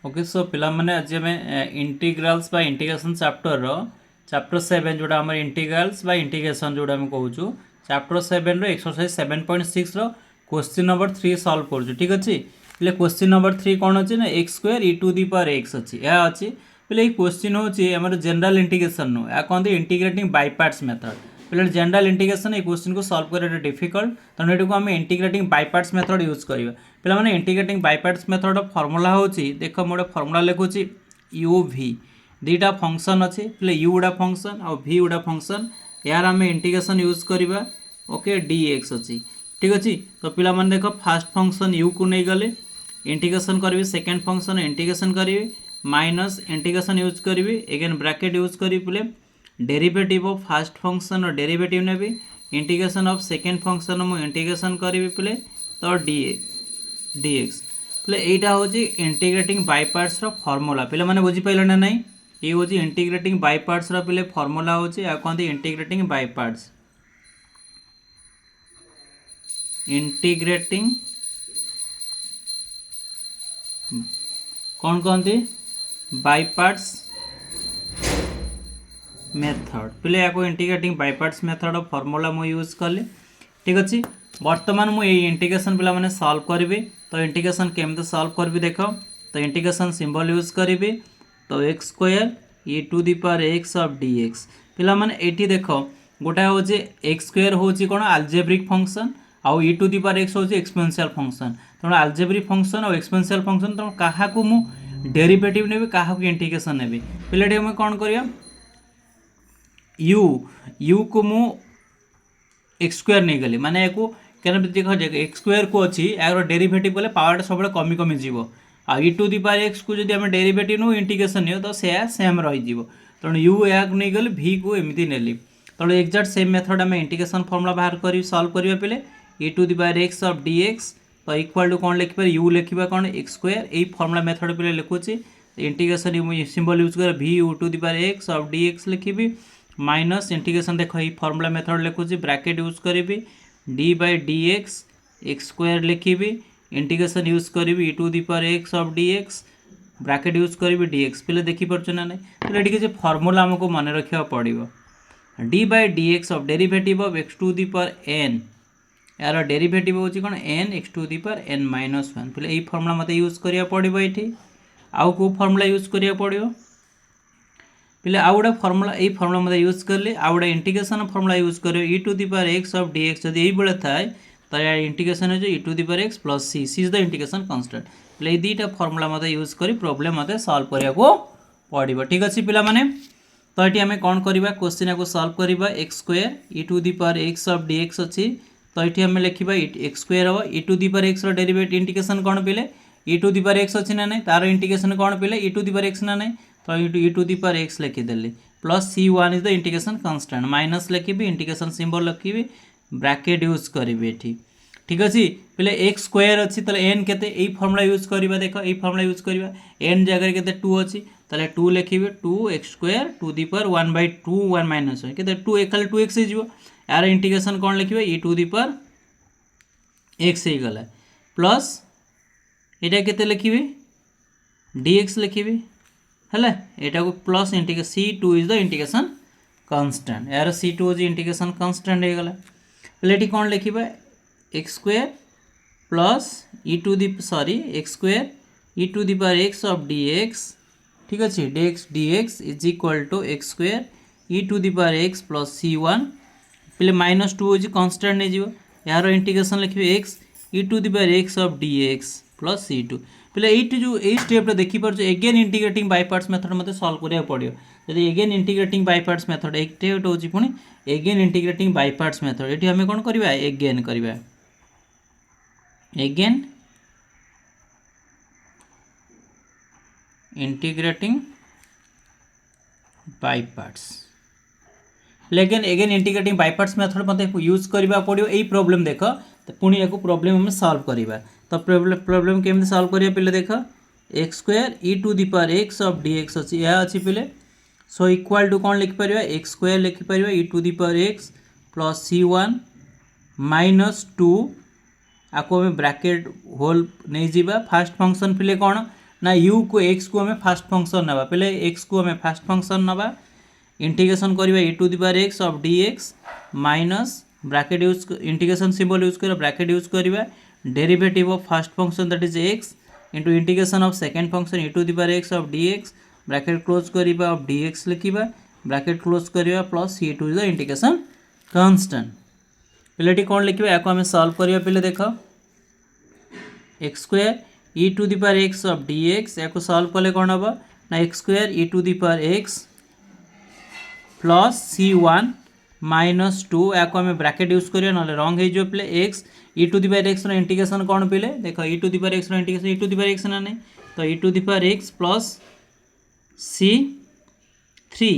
okay so पिला माने आज आम इंटीग्राल्स बा इंटीग्रेशन चैप्टर 7 जोड़ा आम इंटीग्राल्स बा इंटीग्रेशन जोड़ा आम कहूँ chapter 7 exercise 7.6 question number 3 solve कर ठीक अच्छे पे क्वेश्चन नंबर 3 कौन अच्छे ना x square e to the power x अच्छी यह अच्छी पे क्वेश्चन हूँ जनरल इंटीग्रेशन नु या कहते इंटीग्रेटिंग बाय पार्ट्स मेथड पे जनरल इंटीग्रेशन ये क्वेश्चन को सॉल्व करना डिफिकल्ट तेणु ये आम integrating by parts method use करवा पे मैंने integrating by parts method formula हूँ देख मुझे फॉर्मूला लिखुची यू भी दुईटा फंक्शन अच्छे पे यू गुड़ा फंक्शन और भी गुड़ा फंक्शन यार आम इंटीग्रेशन यूज करवा ओके डी एक्स अच्छी ठीक अच्छे तो पिला माने देख फास्ट फंक्शन यू को नहीं गले इंटीग्रेशन करी सेकेंड फंक्शन इंटीग्रेशन करी माइनस इंटीग्रेशन यूज करी एगेन ब्रैकेट यूज करी पे डेरिवेटिव ऑफ फास्ट फंक्शन और डेरिवेटिव ने भी इंटीग्रेशन ऑफ सेकेंड फंक्शन मु इंटीग्रेशन करी पे तो dx पे यहाँ हूँ इंटीग्रेटिंग बाय पार्ट्स फॉर्मूला पे मैंने बुझीपारे ना नहीं ये हूँ इंटीग्रेटिंग बाय पार्ट्स पे फॉर्मूला हूँ या कहते इंटीग्रेटिंग बाय पार्ट्स इंटीग्रेटिंग कौन कहते बाय पार्ट्स मेथड पे या integrating by parts method formula मु यूज कली ठीक अच्छे बर्तमान मुझे इंटीग्रेशन पिला माने सॉल्व करी तो इंटीग्रेशन केमते सॉल्व करी देख तो इंटीग्रेशन सिंबल यूज करी तो x square e to the power x of d x पिला माने एटी देख गोटा हूँ एक्स स्क्वायर हूँ कौन आलजेब्रिक फंक्शन आउ ई टू दी पावर एक्स हूँ एक्सपोनेंशियल फंक्शन तेणु आलजेब्रिक फंक्शन और एक्सपोनेंशियल फंक्शन तेणु क्या डेरिवेटिव ने क्या इंटीग्रेशन ने पे मुझे कौन कर यू को मु एक्स स्क्वायर नहीं गली माने क्या देख एक्स स्क्वायर को अच्छी यार डेरिवेटिव कले पावर सब कमी कमी जीव आ ई टू दी पावर एक्स को जब डेरिवेटिव नो इंटीग्रेशन नियो तो से सेम रही तेणु यू या नहीं गली भी को एमती नेली तेणु एक्जाक्ट सेम मेथड आम इंटीग्रेशन फॉर्मूला बाहर कर सॉल्व करवा पे e to the power x of d x तो इक्वल टू कौन लिखिपर यू लिखा कौन एक्स स्क्वायर यही फॉर्मूला मेथड पे लिखुची इंटीग्रेशन सिंबल यूज कर भी u to the power x of d x लिखी माइनस इंटीग्रेशन देख ये फॉर्मूला मेथड लिखुची ब्रैकेट यूज करी d by d x x square लिखी इंटीग्रेशन यूज करी e to the power x of d x bracket use करी d x पे देखिपुर ना नहीं तो ये फॉर्मूला आमको मन रखा पड़ो d by d x of derivative of x to the power n यार डेरिवेटिव हूँ कौन n x to the power n minus one पे यही फॉर्मूला मत यूज करा पड़ो ये आउ को फॉर्मूला यूज करा पड़ो पे आउ गोटे फॉर्मूला यही फॉर्मूला मत यूज कली आउ गोटे इंटीग्रेशन फॉर्मूला यूज कर e to the power x of d x जब ये थाए तो यार इंटीग्रेशन हो e to the power x plus c c is the integration constant पे दुईटा फॉर्मूला मत यूज कर प्रॉब्लम मत सॉल्व करने पड़ो ठीक अच्छे पिला माने तो ये आम कौन करवा क्वेश्चन को सॉल्व करवा x square e to the power x of d x अच्छी तो ये आम लिखा एक्स स्क्वायर हम e to the power x derivative integration कौन पे e to the power x अच्छी ना नहीं तार इंटीग्रेशन कौन पे e to the power x ना नहीं तो e to the power x लिखिदेली plus C one is the integration constant minus लिखी इंटीग्रेशन सिंबल लिखी ब्रैकेट यूज करी ठीक अच्छे पे एक्स स्क्वायर अच्छी तो एन के फॉर्मूला यूज करवा देख ये फॉर्मूला यूज करवा एन जगह के टू अच्छी तो टू लिखी two x square to the power one by two one minus one के टू खाली टू एक्स हो यार इंटीग्रेशन कौन लिखे e to the power x हो गला प्लस यहाँ के लिखी डी एक्स लिखी है यहाँ को plus integration C two is the integration constant यार सी टू हूँ इंटीग्रेशन कांस्टेंट हो गला पे कौन लिखा x square plus e to the sorry x square e to the power x of d x ठीक अच्छे d x is equal to x square e to the power x plus C one पे minus two हूँ constant नहीं यार integration लिखे x e to the power x of d x plus c two पे ये जो यही स्टेप्टा देखिपुर again integrating by parts method मत सॉल्व करा पड़ो जब again integrating by parts method एक हूँ पुणी again integrating by parts method ये आम कौन करवा एगेन करवा एगेन इंटीग्रेटिंग बाय पार्ट्स लेकिन again integrating by parts method मत यूज करवा पड़ो यही प्रॉब्लम देख तो पुणी या प्रॉब्लम आम सॉल्व करवा तो प्रॉब्लम केमती सॉल्व करिया पे देख x square e to the power x of d x अच्छी यह अच्छी पे सो इक्वल टू कौन लिखिपर एक्स स्क्वायर लिखिपर e to the power x plus C one minus two आपको ब्रैकेट होल नहीं जावा फास्ट फंक्शन पे कौन ना यू को एक्स को आम फास्ट फंक्शन ना पे एक्स को आम फास्ट फंक्शन ना इंटीग्रेशन करवा e to the power x of dx minus bracket use integration symbol use कर ब्रैकेट यूज करवा derivative of first function that is x into integration of second function e to the power x of dx bracket close करवा of dx लिखा bracket close करवा plus c two the integration constant पिलेटी कौन लिखा या आम solve करवा पे देख x square e to the power x of dx या सॉल्व कले कौन हम ना x square e to the power x plus c1 minus 2 या आम ब्रैकेट यूज करिया ना रंग हो पे x e to the power x integration कौन पे देख e to the power x integration e to the power x ना नहीं तो e to the power x plus c3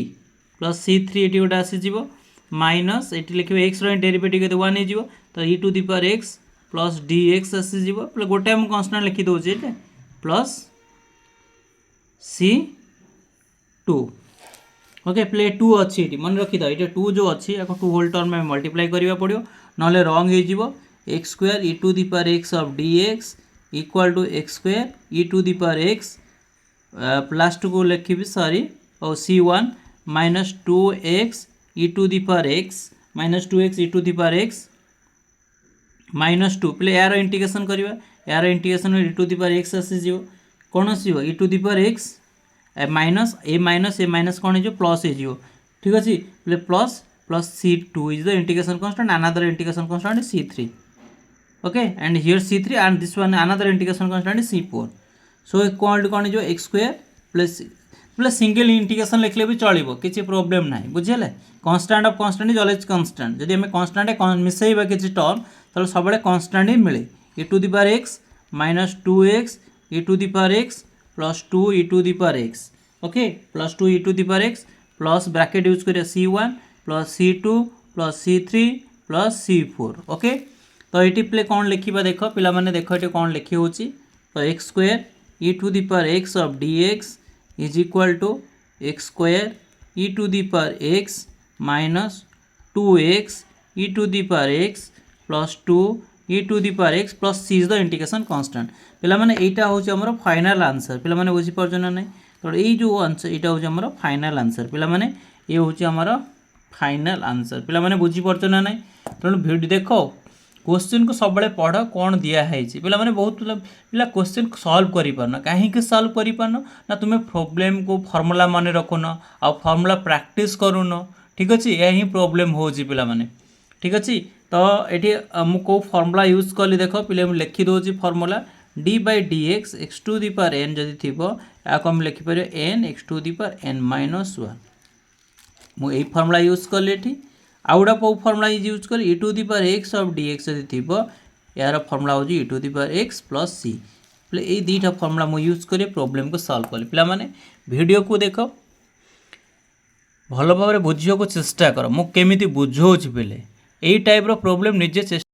plus c3 ये गोटे आसीज माइनस ये लिखे x डेरिवेटिव के 1 हो तो e to the power x plus dx आसीज गोटे आम कन्स्टांट लिखी दौचे प्लस c2 ओके प्ले 2 अच्छी मन रखी था ये 2 जो अच्छी या 2 होल टर्म में मल्टीप्लाई करवा पड़ो ना रंग हो x square e to the power x of dx equal to x square e to the power x plus 2 को लिखी सॉरी और c1 minus 2x e to the power x minus 2x e to the power x minus 2 पे यार integration करवा यार integration e to the power x आसीज कौन आसो e to the power x minus a minus कौन हो plus हो ठीक अच्छे बोले plus plus c2 is the integration constant another integration constant is c3 okay and here c3 and this one another integration constant is c4 सो कौन हो x square plus plus single integration लिखले भी चलो किसी प्रोब्लेम ना बुझे constant of constant is always constant जदि आम कांस्टेंट मिसेबा किसी टर्म तो सब कांस्टेंट ही मिले e to the power x minus 2x e to the power x plus 2 e to the power x okay plus 2 e to the power x plus bracket use करिया c1 plus c2 plus c3 plus c4 okay तो ये पे कौन लिखा देख पिला माने देख ये कौन लिखी हो तो x square e to the power x of dx is equal to x square e to the power x minus 2x e to the power x plus 2 e to the power x plus c is the integration constant पिला माने एटा होची हमर final answer पिला माने बुझी परछ ना नहीं तो ये जो आंसर एटा होची हमर फाइनल आंसर पिला माने ये होची हमर फाइनल आंसर पिला माने बुझी परछ ना नहीं तो वीडियो देखो क्वेश्चन को सब पढ़ कौन दिया है पिला माने बहुत पिला क्वेश्चन सॉल्व करि पारना काहे सॉल्व करि पारना ना तुम्हें प्रॉब्लम को फार्मूला माने रखुन आ फार्मूला प्रैक्टिस करून ठीक अच्छे यही प्रॉब्लम होची पिला माने ठीक अच्छे तो ये मुझे फार्मूला यूज कली देख पे लिखी दौर formula d by d x x to the power n जदि थी या आम लिखिपर n x to the power n minus 1 मुझे फार्मूला यूज कली आउटा को फार्मूला यूज कली e to the power x of d x जदि थी यार फार्मूला हो e to the power x plus c ये दुईटा फार्मूला मुझे यूज कर प्रॉब्लम को सॉल्व कली पिला माने वीडियो को देख भल भाव बुझा को चेष्टा कर मुझे बुझाऊँ पे यही टाइप प्रॉब्लम निजे चेष्टा